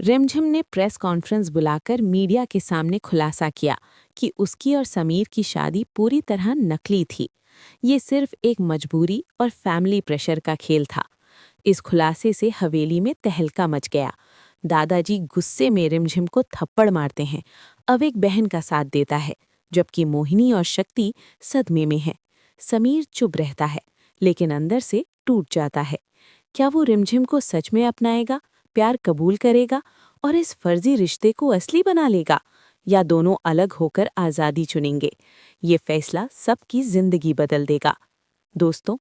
रिमझिम ने press conference बुलाकर मीडिया के सामने खुलासा किया कि उसकी और समीर की शादी पूरी तरह नकली थी। ये सिर्फ एक मजबूरी और फैमिली प्रेशर का खेल था। इस खुलासे से हवेली में तहलका मच गया। दादाजी गुस्से में रिमझिम को थप्पड़ मारते हैं। अब एक बहन का साथ देता है, जबकि मोहिनी और शक्ति सदमे में है। समीर चुप रहता है, लेकिन अंदर से टूट जाता है। क्या वो रिमझिम को सच में अपनाएगा, प्यार कबूल करेगा और इस फर्जी रिश्ते को असली बना लेगा, या दोनों अलग होकर आज़ादी चुनेंगे? ये फैसला सबकी जिंदगी बदल देगा। दोस्तों,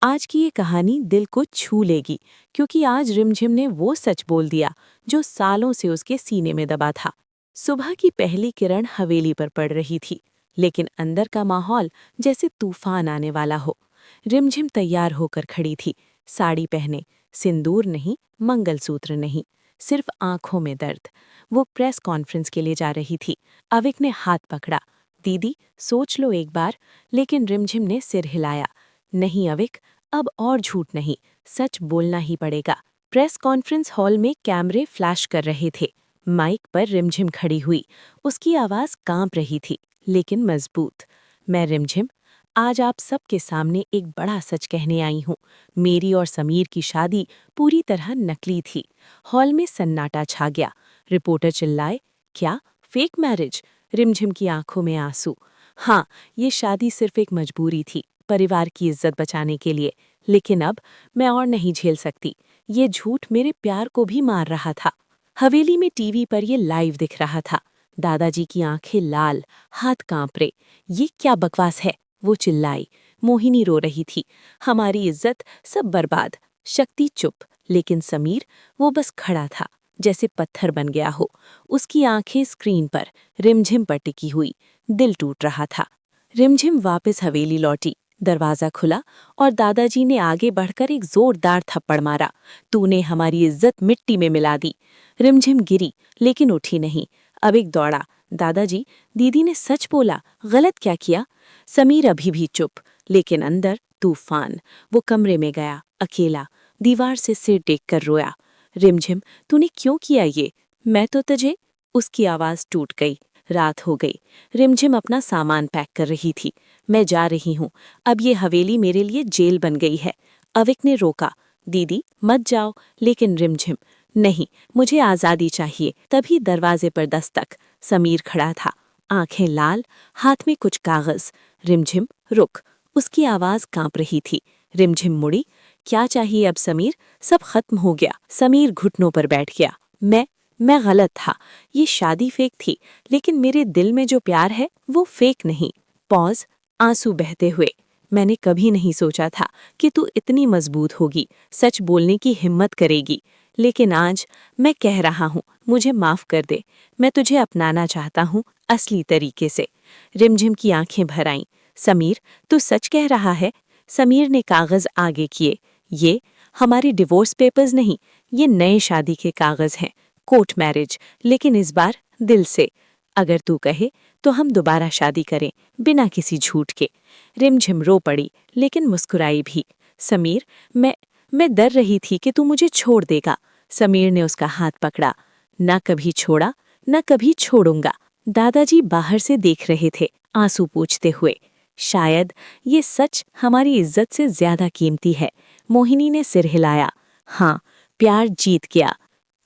आज की ये कहानी दिल को छू लेगी, क्योंकि आज रिमझिम ने वो सच बोल दिया जो सालों से उसके सीने में दबा था। सुबह की पहली किरण हवेली पर पड़ रही थी, लेकिन अंदर का माहौल जैसे तूफान आने वाला हो। रिमझिम तैयार होकर खड़ी थी, साड़ी पहने, सिंदूर नहीं, मंगलसूत्र नहीं, सिर्फ आंखों में दर्द। वो प्रेस कॉन्फ्रेंस के लिए जा रही थी। अविक ने हाथ पकड़ा। दीदी, सोच लो एक बार। लेकिन रिमझिम ने सिर हिलाया। नहीं अविक, अब और झूठ नहीं, सच बोलना ही पड़ेगा। प्रेस कॉन्फ्रेंस हॉल में कैमरे फ्लैश कर रहे थे। माइक पर रिमझिम खड़ी हुई। उसकी आवाज़ कांप रही थी, लेकिन मजबूत। मैं रिमझिम, आज आप सबके सामने एक बड़ा सच कहने आई हूँ। मेरी और समीर की शादी पूरी तरह नकली थी। हॉल में सन्नाटा छा गया। रिपोर्टर चिल्लाए, क्या फेक मैरिज? रिमझिम की आंखों में आंसू। हाँ, ये शादी सिर्फ एक मजबूरी थी, परिवार की इज्जत बचाने के लिए। लेकिन अब मैं और नहीं झेल सकती। ये झूठ मेरे प्यार को भी मार रहा था। हवेली में टीवी पर ये लाइव दिख रहा था। दादाजी की आंखें लाल, हाथ कांप रहे। ये क्या बकवास है? वो चिल्लाई। मोहिनी रो रही थी। हमारी इज्जत सब बर्बाद। शक्ति चुप, लेकिन समीर, वो बस खड़ा था, जैसे पत्थर बन गया हो। उसकी आंखें स्क्रीन पर, रिमझिम पर टिकी हुई। दिल टूट रहा था। रिमझिम वापस हवेली लौटी। दरवाजा खुला और दादाजी ने आगे बढ़कर एक जोरदार थप्पड़ मारा। तूने हमारी इज्जत मिट्टी में मिला दी। रिमझिम गिरी, लेकिन उठी नहीं। अब एक दौड़ा। दादाजी, दीदी ने सच बोला, गलत क्या किया? समीर अभी भी चुप, लेकिन अंदर तूफान। वो कमरे में गया, अकेला, दीवार से सिर टेक कर रोया। रिमझिम, तूने क्यों किया ये? मैं तो तुझे। उसकी आवाज़ टूट गई। रात हो गई। रिमझिम अपना सामान पैक कर रही थी। मैं जा रही हूँ। अब ये हवेली मेरे लिए जेल बन गई है। अविक ने रोका। दीदी, मत जाओ। लेकिन रिमझिम, नहीं, मुझे आज़ादी चाहिए। तभी दरवाजे पर दस्तक। समीर खड़ा था, आंखें लाल, हाथ में कुछ कागज। रिमझिम, रुक। उसकी आवाज़ कांप रही थी। रिमझिम मुड़ी। क्या चाहिए अब समीर? सब खत्म हो गया। समीर घुटनों पर बैठ गया। मैं गलत था। ये शादी फेक थी, लेकिन मेरे दिल में जो प्यार है वो फेक नहीं। पॉज, आंसू बहते हुए। मैंने कभी नहीं सोचा था कि तू इतनी मजबूत होगी, सच बोलने की हिम्मत करेगी। लेकिन आज मैं कह रहा हूँ, मुझे माफ कर दे। मैं तुझे अपनाना चाहता हूँ, असली तरीके से। रिमझिम की आंखें भर आईं। समीर, तू सच कह रहा है? समीर ने कागज आगे किए। ये हमारे डिवोर्स पेपर्स नहीं, ये नए शादी के कागज हैं। कोर्ट मैरिज, लेकिन इस बार दिल से। अगर तू कहे तो हम दोबारा शादी करें, बिना किसी झूठ के। रिमझिम रो पड़ी, लेकिन मुस्कुराई भी। समीर, मैं डर रही थी कि तू मुझे छोड़ देगा। समीर ने उसका हाथ पकड़ा। ना कभी छोड़ा, ना कभी छोड़ूंगा। दादाजी बाहर से देख रहे थे, आंसू पोंछते हुए। शायद ये सच हमारी इज्जत से ज्यादा कीमती है। मोहिनी ने सिर हिलाया। हाँ, प्यार जीत गया।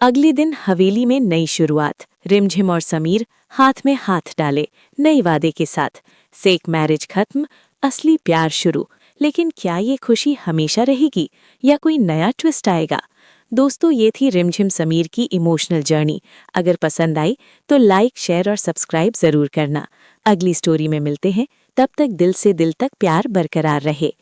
अगले दिन हवेली में नई शुरुआत। रिमझिम और समीर हाथ में हाथ डाले, नए वादे के साथ। फेक मैरिज खत्म, असली प्यार शुरू। लेकिन क्या ये खुशी हमेशा रहेगी, या कोई नया ट्विस्ट आएगा? दोस्तों, ये थी रिमझिम समीर की इमोशनल जर्नी। अगर पसंद आई तो लाइक, शेयर और सब्सक्राइब जरूर करना। अगली स्टोरी में मिलते हैं। तब तक दिल से दिल तक प्यार बरकरार रहे।